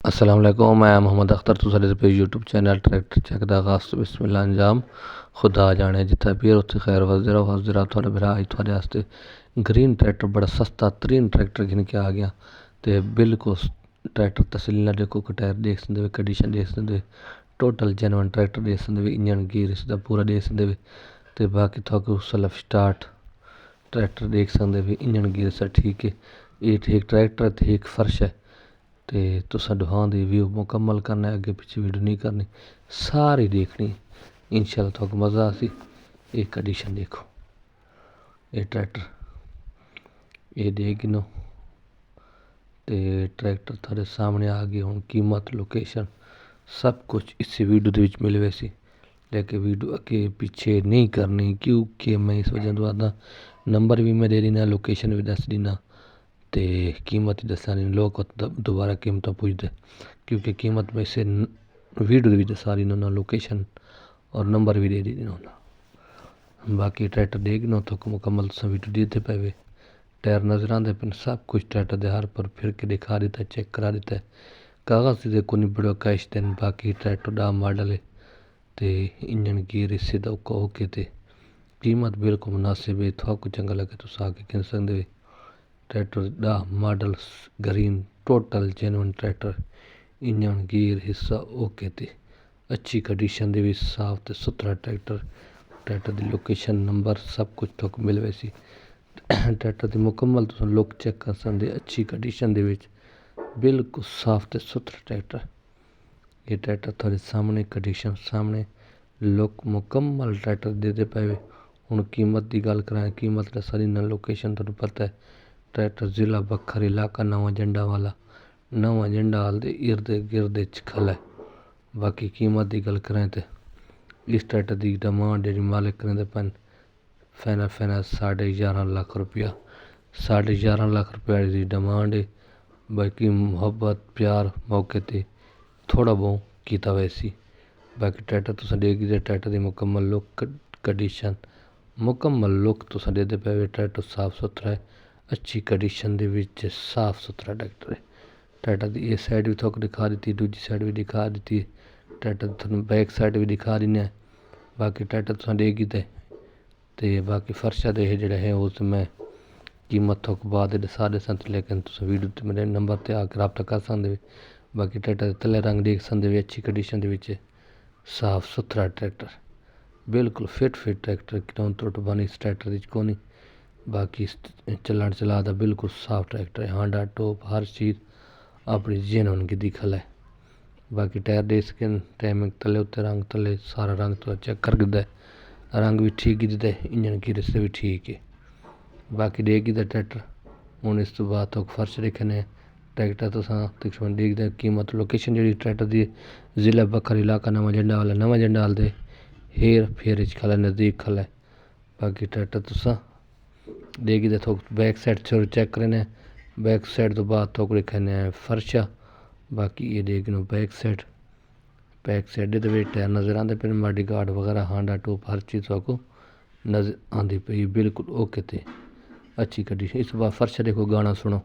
अस्सलाम वालेकुम, मैं मोहम्मद अख्तर। तुसां दे पे यूट्यूब चैनल ट्रैक्टर चेक दा आगाज़ तो बिस्मिल्लाह अंजाम खुदा जाने जिथे पीर उत्थे खैर वज़रा वज़रा थोड़े भरा अज थोड़े वास्ते ग्रीन ट्रैक्टर बड़ा सस्ता तरीन ट्रैक्टर गिन के आ गया। तो बिल्कुल ट्रैक्टर तसली ना देखो कि टायर देख सकते, कंडीशन देख सकते, टोटल जेनवन ट्रैक्टर देख सकते, इंजन गियर इसका पूरा देख सकते। तो बाकी थोड़ा सेल्फ स्टार्ट ट्रैक्टर देख सकते, इंजन गियर सा ठीक है। ये ठीक ट्रैक्टर ठीक फर्श है। तो तुसां दुहां दी व्यू मुकम्मल करना है, अगे पिछे वीडियो नहीं करनी, सारी देखनी इंशाल्लाह तुहानू मज़ा आसी। ये कंडीशन देखो, ये ट्रैक्टर ये दे गिनो तो ट्रैक्टर थोड़े सामने आ गए। हुण कीमत लोकेशन सब कुछ इस वीडियो दे विच मिल वैसी, लेकिन वीडियो अगे पिछे नहीं करनी क्योंकि मैं इस वजह तो आदा नंबर भी मैं दे देना, लोकेशन भी दस देना, तो कीमत ही दसा नहीं। लोग दोबारा कीमत पूछते क्योंकि कीमत में से वीडियो भी दसा दी ना, लोकेशन और नंबर भी दे दी ना। बाकी ट्रैक्टर दे गिनो तो मुकम्मल वीडियो देते पे, टायर नज़र आते पे, सब कुछ ट्रैक्टर के हर पर फिर के दिखा देता है, चेक करा देता है। कागज़ से को नहीं बड़ो कैश देन। बाकी ट्रैक्टर दा मॉडल है तो इंजन गियर इससे तो ओके थे, कीमत बिल्कुल मुनासिब है। थोड़ा चंगा लगे तो आके कह सकते। ट्रैक्टर दा model green total genuine tractor, engine gear हिस्सा ओके थे, अच्छी कंडीशन दे साफ तो सुथरा ट्रैक्टर। ट्रैक्टर की लोकेशन नंबर सब कुछ तुहानू मिल वैसी। ट्रैक्टर की मुकम्मल तुम लुक चेक कर सकते, अच्छी कंडीशन दे विच बिल्कुल साफ तो सुथरा ट्रैक्टर। ये ट्रैक्टर थोड़े सामने कंडीशन सामने लुक मुकम्मल ट्रैक्टर देते पे। हुण कीमत की गल करां, कीमत का सारी ना लोकेशन तुहानू पता है। ट्रैक्टर जिला बखर इलाका नवा जंडा वाला, नवा जंडा हाल दे इर्द गिर्द खल है। बाकी कीमत की गल करें तो इस ट्रैक्टर की डिमांड जी मालिक करें पैन फाइनल 11.5 लाख रुपया, 11.5 लाख रुपया की डिमांड है। बाकी मुहब्बत प्यार मौके पर थोड़ा बहुत किया वैसी। बाकी ट्रैक्टर तुम देखिए, ट्रैक्टर की मुकम्मल लुक कंडीशन मुकम्मल लुक तुम देते पे। ट्रैक्टर साफ सुथरा है, अच्छी कंडीशन दे विच साफ सुथरा ट्रैक्टर है। ट्रैक्टर की ये साइड भी थोक दिखा दी, दूजी साइड भी दिखा दी, ट्रैक्टर थोड़ा बैक साइड भी दिखा देना। बाकी ट्रैक्टर तुम देगी तो बाकी फर्शा दे जोड़ा है उस मैं कीमत थोक बाद दसा दे सन, लेकिन तुम वीडियो तो मेरे नंबर पर आकर रब्ता कर सकते। बाकी ट्रैक्टर तले रंग देख सकते, अच्छी कंडीशन के साफ सुथरा ट्रैक्टर बिल्कुल फिट ट्रैक्टर, कितों त्रुट बनी इस ट्रैक्टर की कोनी। बाकी चलन चला बिल्कुल साफ ट्रैक्टर है, हांडा टॉप हर चीज़ अपनी जेनवन की दिखल है। बाकी टायर दे सकें टाइमिंग तले उत्ते रंग तले सारा रंग तो चेक कर दिता है, रंग भी ठीक ही दिता है, इंजन की रिश्ते भी ठीक है। बाकी देगी ट्रैक्टर हूँ इस तो बाद तो फर्श देखने ट्रैक्टर तो तकरीबन देखते कीमत लोकेशन जी ट्रैक्टर की जिला बखर इलाका नवा जंडा वाला, नवा जंडा हाल दे हेर फेर खल है, नज़दीक खल है। बाकी ट्रैक्टर तुसा देगी तो बैक साइड छोड़ चेक करें, बैक साइड तो बाद तो लिखे फर्शा। बाकी ये देखो बैक साइड दे टायर नज़र आते पे, बॉडी गार्ड वगैरह हांडा टूप हर चीज़ आपको नज़र आती पई बिल्कुल ओके थे, अच्छी कंडीशन। इस बार फर्शा देखो, गाना सुनो।